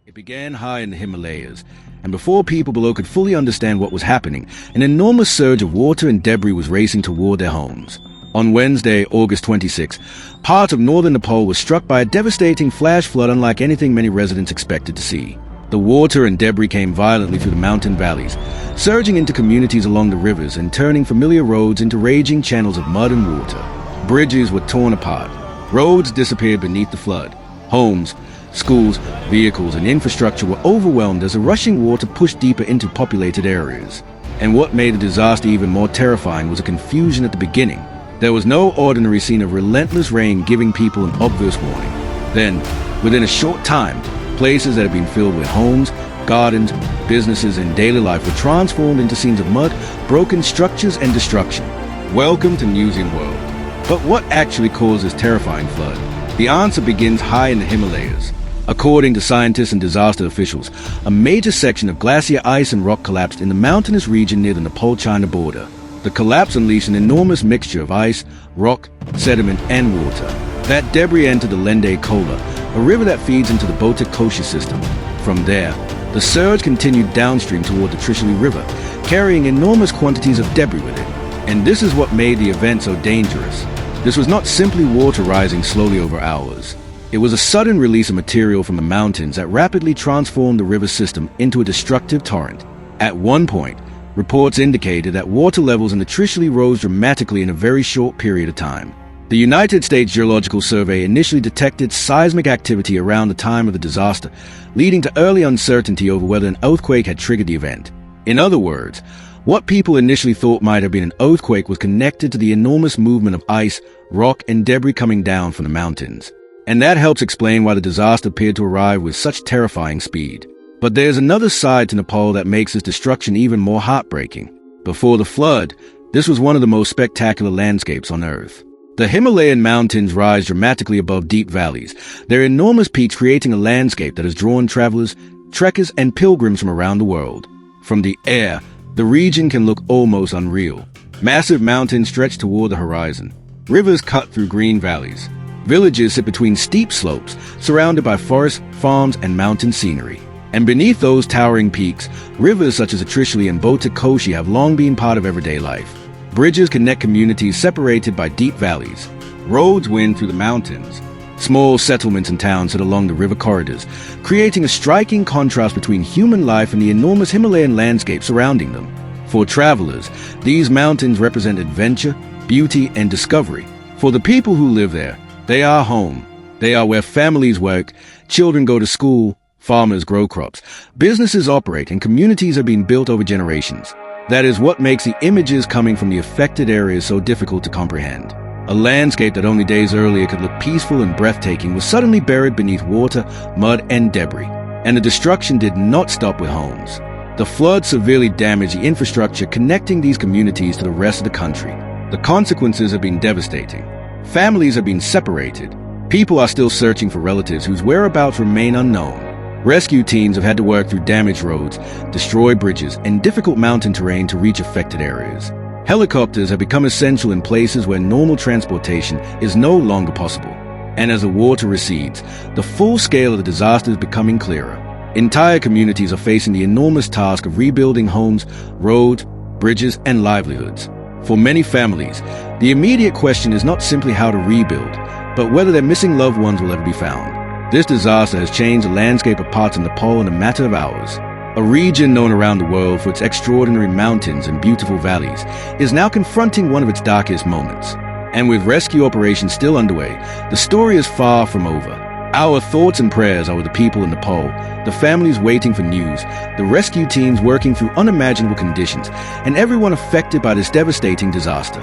It began high in the Himalayas, and before people below could fully understand what was happening, an enormous surge of water and debris was racing toward their homes. On Wednesday, August 26, part of northern Nepal was struck by a devastating flash flood unlike anything many residents expected to see. The water and debris came violently through the mountain valleys, surging into communities along the rivers and turning familiar roads into raging channels of mud and water. Bridges were torn apart. Roads disappeared beneath the flood. Homes, schools, vehicles, and infrastructure were overwhelmed as the rushing water pushed deeper into populated areas. And what made the disaster even more terrifying was a confusion at the beginning. There was no ordinary scene of relentless rain giving people an obvious warning. Then, within a short time, places that had been filled with homes, gardens, businesses, and daily life were transformed into scenes of mud, broken structures, and destruction. Welcome to Newsium World. But what actually caused this terrifying flood? The answer begins high in the Himalayas. According to scientists and disaster officials, a major section of glacier ice and rock collapsed in the mountainous region near the Nepal-China border. The collapse unleashed an enormous mixture of ice, rock, sediment, and water. That debris entered the Lende Kola, a river that feeds into the Botek system. From there, the surge continued downstream toward the Trishuli River, carrying enormous quantities of debris with it. And this is what made the event so dangerous. This was not simply water rising slowly over hours. It was a sudden release of material from the mountains that rapidly transformed the river system into a destructive torrent. At one point, reports indicated that water levels in the Trishuli rose dramatically in a very short period of time. The United States Geological Survey initially detected seismic activity around the time of the disaster, leading to early uncertainty over whether an earthquake had triggered the event. In other words, what people initially thought might have been an earthquake was connected to the enormous movement of ice, rock, and debris coming down from the mountains. And that helps explain why the disaster appeared to arrive with such terrifying speed. But there's another side to Nepal that makes this destruction even more heartbreaking. Before the flood, this was one of the most spectacular landscapes on Earth. The Himalayan mountains rise dramatically above deep valleys, their enormous peaks creating a landscape that has drawn travelers, trekkers, and pilgrims from around the world. From the air, the region can look almost unreal. Massive mountains stretch toward the horizon. Rivers cut through green valleys. Villages sit between steep slopes, surrounded by forests, farms, and mountain scenery. And beneath those towering peaks, rivers such as the Trishuli and Botek have long been part of everyday life. Bridges connect communities separated by deep valleys. Roads wind through the mountains. Small settlements and towns sit along the river corridors, creating a striking contrast between human life and the enormous Himalayan landscape surrounding them. For travelers, these mountains represent adventure, beauty, and discovery. For the people who live there, they are home. They are where families work, children go to school, farmers grow crops, businesses operate, and communities are being built over generations. That is what makes the images coming from the affected areas so difficult to comprehend. A landscape that only days earlier could look peaceful and breathtaking was suddenly buried beneath water, mud, and debris. And the destruction did not stop with homes. The flood severely damaged the infrastructure connecting these communities to the rest of the country. The consequences have been devastating. Families have been separated. People are still searching for relatives whose whereabouts remain unknown. Rescue teams have had to work through damaged roads, destroy bridges, and difficult mountain terrain to reach affected areas. Helicopters have become essential in places where normal transportation is no longer possible. And as the water recedes, the full scale of the disaster is becoming clearer. Entire communities are facing the enormous task of rebuilding homes, roads, bridges, and livelihoods. For many families, the immediate question is not simply how to rebuild, but whether their missing loved ones will ever be found. This disaster has changed the landscape of parts of Nepal in a matter of hours. A region known around the world for its extraordinary mountains and beautiful valleys is now confronting one of its darkest moments. And with rescue operations still underway, the story is far from over. Our thoughts and prayers are with the people in Nepal, the families waiting for news, the rescue teams working through unimaginable conditions, and everyone affected by this devastating disaster.